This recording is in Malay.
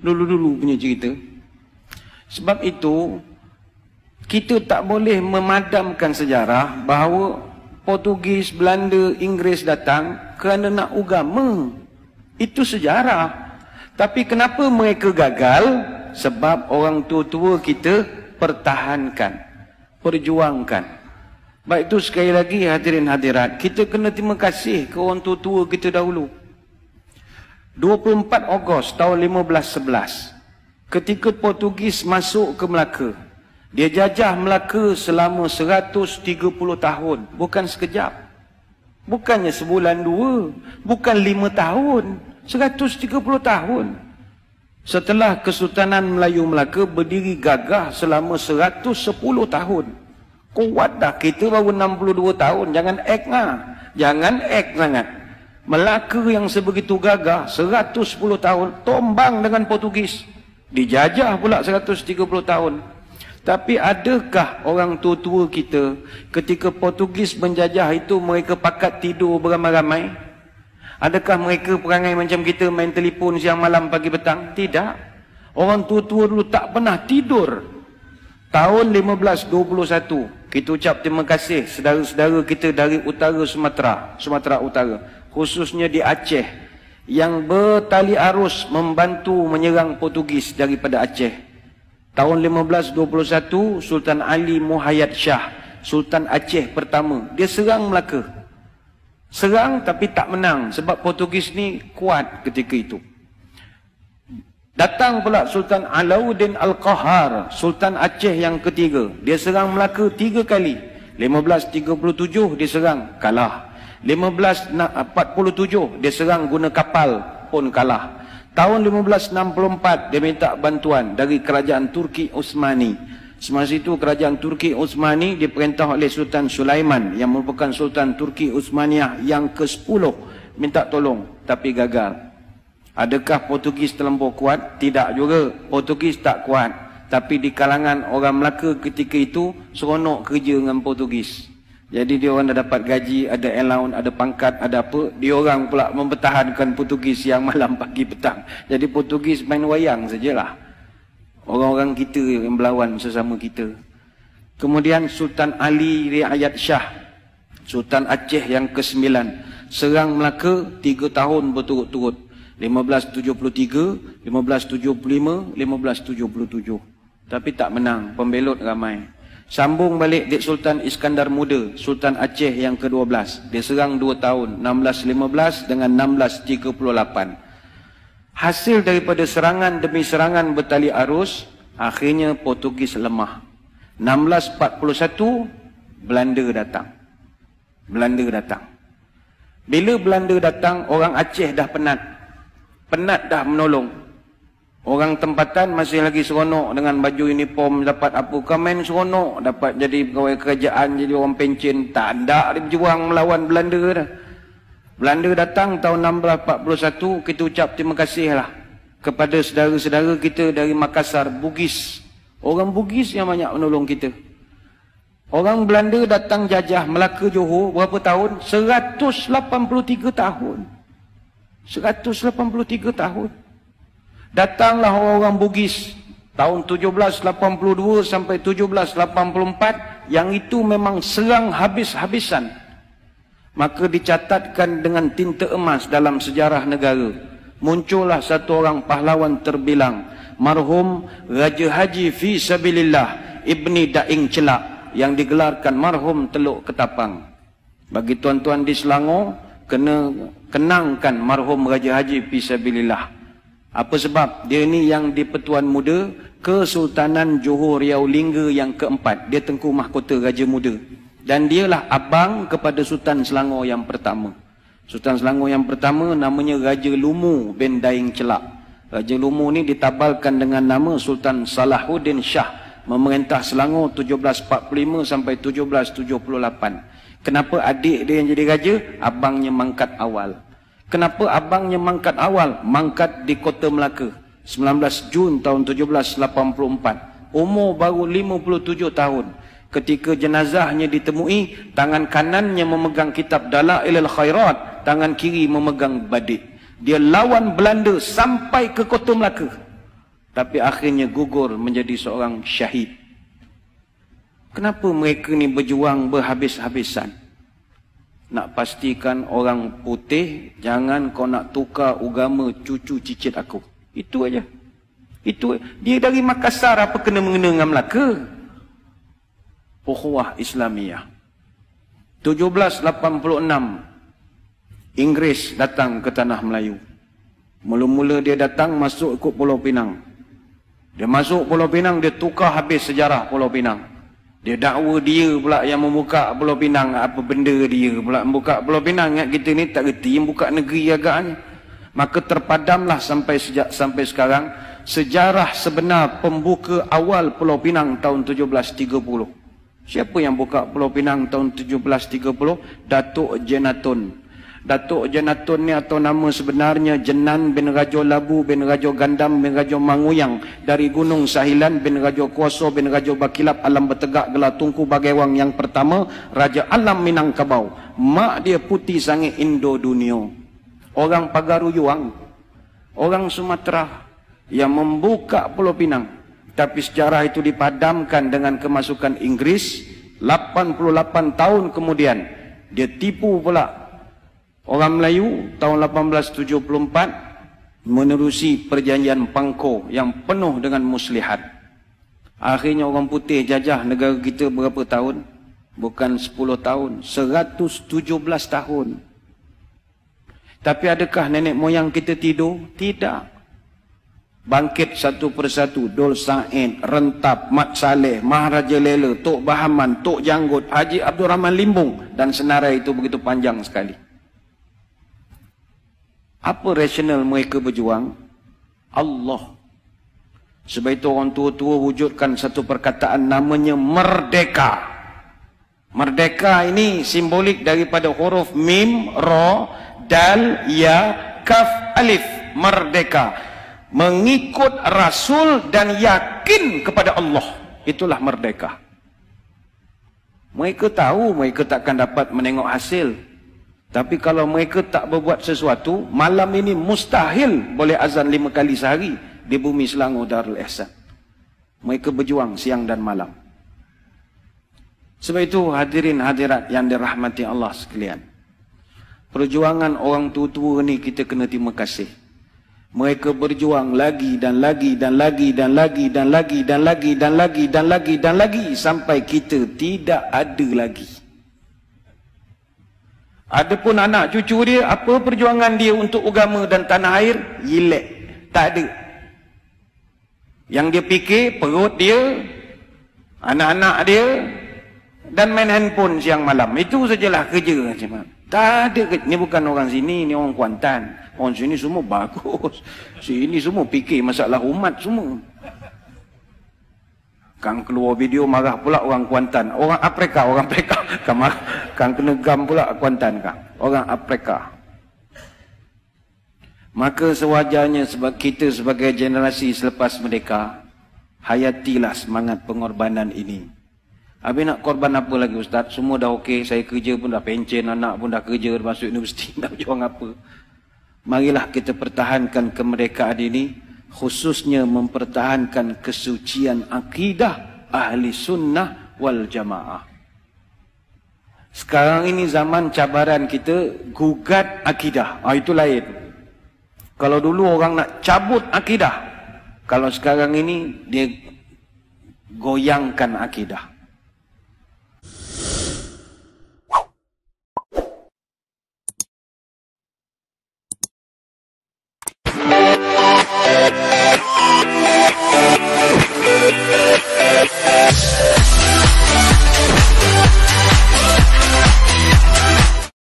Dulu-dulu punya cerita. Sebab itu, kita tak boleh memadamkan sejarah bahawa Portugis, Belanda, Inggeris datang kerana nak agama. Itu sejarah. Tapi kenapa mereka gagal? Sebab orang tua-tua kita pertahankan, perjuangkan. Baik itu sekali lagi hadirin hadirat, kita kena terima kasih ke orang tua-tua kita dahulu. 24 Ogos tahun 1511, ketika Portugis masuk ke Melaka, dia jajah Melaka selama 130 tahun. Bukan sekejap. Bukannya sebulan dua. Bukan 5 tahun. 130 tahun. Setelah Kesultanan Melayu Melaka berdiri gagah selama 110 tahun. Kuat dah, kita baru 62 tahun. Jangan act lah. Jangan act sangat. Melaka yang sebegitu gagah 110 tahun tombang dengan Portugis. Dijajah pula 130 tahun. Tapi adakah orang tua-tua kita ketika Portugis menjajah itu mereka pakat tidur beramai-ramai? Adakah mereka perangai macam kita main telefon siang malam pagi petang? Tidak. Orang tua-tua dulu tak pernah tidur. Tahun 1521 kita ucap terima kasih saudara-saudara kita dari utara Sumatera Utara, khususnya di Aceh, yang bertali arus membantu menyerang Portugis daripada Aceh. Tahun 1521, Sultan Ali Muhayyad Shah, Sultan Aceh pertama, dia serang Melaka. Serang tapi tak menang sebab Portugis ni kuat ketika itu. Datang pula Sultan Alauddin Al-Qahar, Sultan Aceh yang ketiga. Dia serang Melaka 3 kali. 1537 dia serang, kalah. 1547 dia serang guna kapal, pun kalah. Tahun 1564 dia minta bantuan dari kerajaan Turki Utsmani. Semasa itu kerajaan Turki Utsmani diperintah oleh Sultan Sulaiman yang merupakan Sultan Turki Utsmaniyah yang ke-10, minta tolong tapi gagal. Adakah Portugis terlampau kuat? Tidak juga. Portugis tak kuat. Tapi di kalangan orang Melaka ketika itu seronok kerja dengan Portugis. Jadi dia orang dah dapat gaji, ada allowance, ada pangkat, ada apa. Dia orang pula mempertahankan Portugis siang malam pagi petang. Jadi Portugis main wayang sajalah. Orang-orang kita yang berlawan sesama kita. Kemudian Sultan Ali Riayat Shah, Sultan Aceh yang ke-9, serang Melaka 3 tahun berturut-turut. 1573, 1575, 1577. Tapi tak menang, pembelot ramai. Sambung balik Dik Sultan Iskandar Muda, Sultan Aceh yang ke-12. Dia serang 2 tahun, 1615 dengan 1638. Hasil daripada serangan demi serangan bertali arus, akhirnya Portugis lemah. 1641, Belanda datang. Belanda datang. Bila Belanda datang, orang Aceh dah penat. Penat dah menolong. Orang tempatan masih lagi seronok dengan baju uniform, dapat apa, komen seronok, dapat jadi pegawai kerajaan, jadi orang pencen. Tak ada dia berjuang melawan Belanda dah. Belanda datang tahun 1641, kita ucap terima kasihlah kepada saudara-saudara kita dari Makassar, Bugis. Orang Bugis yang banyak menolong kita. Orang Belanda datang jajah Melaka Johor berapa tahun? 183 tahun. 183 tahun. Datanglah orang-orang Bugis tahun 1782 sampai 1784, yang itu memang serang habis-habisan. Maka dicatatkan dengan tinta emas dalam sejarah negara. Muncullah satu orang pahlawan terbilang, marhum Raja Haji Fi Sabilillah Ibni Daing Celak, yang digelarkan marhum Teluk Ketapang. Bagi tuan-tuan di Selangor, kena kenangkan marhum Raja Haji Fi Sabilillah. Apa sebab? Dia ni yang di Pertuan Muda Kesultanan Johor Riau Lingga yang ke-4. Dia Tengku Mahkota Raja Muda. Dan dialah abang kepada Sultan Selangor yang pertama. Sultan Selangor yang pertama namanya Raja Lumu bin Daing Celak. Raja Lumu ni ditabalkan dengan nama Sultan Salahuddin Shah, memerintah Selangor 1745 sampai 1778. Kenapa adik dia yang jadi raja? Abangnya mangkat awal. Kenapa abangnya mangkat awal? Mangkat di Kota Melaka 19 Jun tahun 1784. Umur baru 57 tahun. Ketika jenazahnya ditemui, tangan kanannya memegang kitab Dalailul Khairat, tangan kiri memegang badik. Dia lawan Belanda sampai ke Kota Melaka. tapi akhirnya gugur menjadi seorang syahid. Kenapa mereka ni berjuang berhabis-habisan? Nak pastikan orang putih, jangan kau nak tukar agama cucu cicit aku. Itu aja. Itu dia dari Makassar, apa kena mengena dengan Melaka? Ukhuwah Islamiyah. 1786 Inggeris datang ke tanah Melayu. Mula-mula dia datang masuk ikut Pulau Pinang. Dia masuk Pulau Pinang, dia tukar habis sejarah Pulau Pinang. Dia dakwa dia pula yang membuka Pulau Pinang. Apa benda dia pula membuka Pulau Pinang? Ingat kita ni tak reti yang buka negeri agaknya. Maka terpadamlah sampai sekarang sejarah sebenar pembuka awal Pulau Pinang tahun 1730. Siapa yang buka Pulau Pinang tahun 1730? Datuk Jenatun. Datuk Jenatun ni atau nama sebenarnya Jenan bin Rajo Labu bin Rajo Gandam bin Rajo Manguyang dari Gunung Sahilan bin Rajo Kuoso bin Rajo Bakilap Alam Bertegak Gelar Tunku Bagaiwang yang pertama, Raja Alam Minangkabau. Mak dia putih sangat Indo dunia. Orang Pagaruyuang, orang Sumatera yang membuka Pulau Pinang. Tapi sejarah itu dipadamkan dengan kemasukan Inggris. 88 tahun kemudian dia tipu pula orang Melayu tahun 1874 menerusi perjanjian Pangko yang penuh dengan muslihat. Akhirnya orang putih jajah negara kita berapa tahun? Bukan 10 tahun, 117 tahun. Tapi adakah nenek moyang kita tidur? Tidak. Bangkit satu persatu, Dol Said, Rentap, Mat Saleh, Maharaja Lela, Tok Bahaman, Tok Janggut, Haji Abdul Rahman Limbung, dan senarai itu begitu panjang sekali. Apa rasional mereka berjuang? Allah. Sebab itu orang tua-tua wujudkan satu perkataan namanya merdeka. Merdeka ini simbolik daripada huruf mim, ra, dal, ya, kaf, alif. Merdeka. Mengikut Rasul dan yakin kepada Allah. Itulah merdeka. Mereka tahu mereka takkan dapat menengok hasil. Tapi kalau mereka tak berbuat sesuatu, malam ini mustahil boleh azan 5 kali sehari di bumi Selangor Darul Ihsan. Mereka berjuang siang dan malam. Sebab itu hadirin hadirat yang dirahmati Allah sekalian, perjuangan orang tua-tua ni kita kena terima kasih. Mereka berjuang lagi dan lagi dan lagi dan lagi dan lagi dan lagi dan lagi dan lagi dan lagi sampai kita tidak ada lagi. Adapun anak cucu dia, apa perjuangan dia untuk agama dan tanah air? Yilek. Tak ada. Yang dia fikir perut dia, anak-anak dia, dan main handphone siang malam. Itu sajalah kerja. Tak ada. Ni bukan orang sini, ni orang Kuantan. Orang sini semua bagus. Sini semua fikir masalah umat semua. Kang keluar video marah pula orang Kuantan. Orang Afrika, orang Afrika. Kang kena gam pula Kuantan kang. Orang Afrika. Maka sewajarnya sebab kita sebagai generasi selepas merdeka, hayatilah semangat pengorbanan ini. Habis nak korban apa lagi Ustaz? Semua dah okey, saya kerja pun dah pencen, anak pun dah kerja, masuk universiti, nak berjuang apa? Marilah kita pertahankan kemerdekaan ini, khususnya mempertahankan kesucian akidah ahli sunnah wal jamaah. Sekarang ini zaman cabaran kita gugat akidah. Itu lain. Kalau dulu orang nak cabut akidah, kalau sekarang ini dia goyangkan akidah.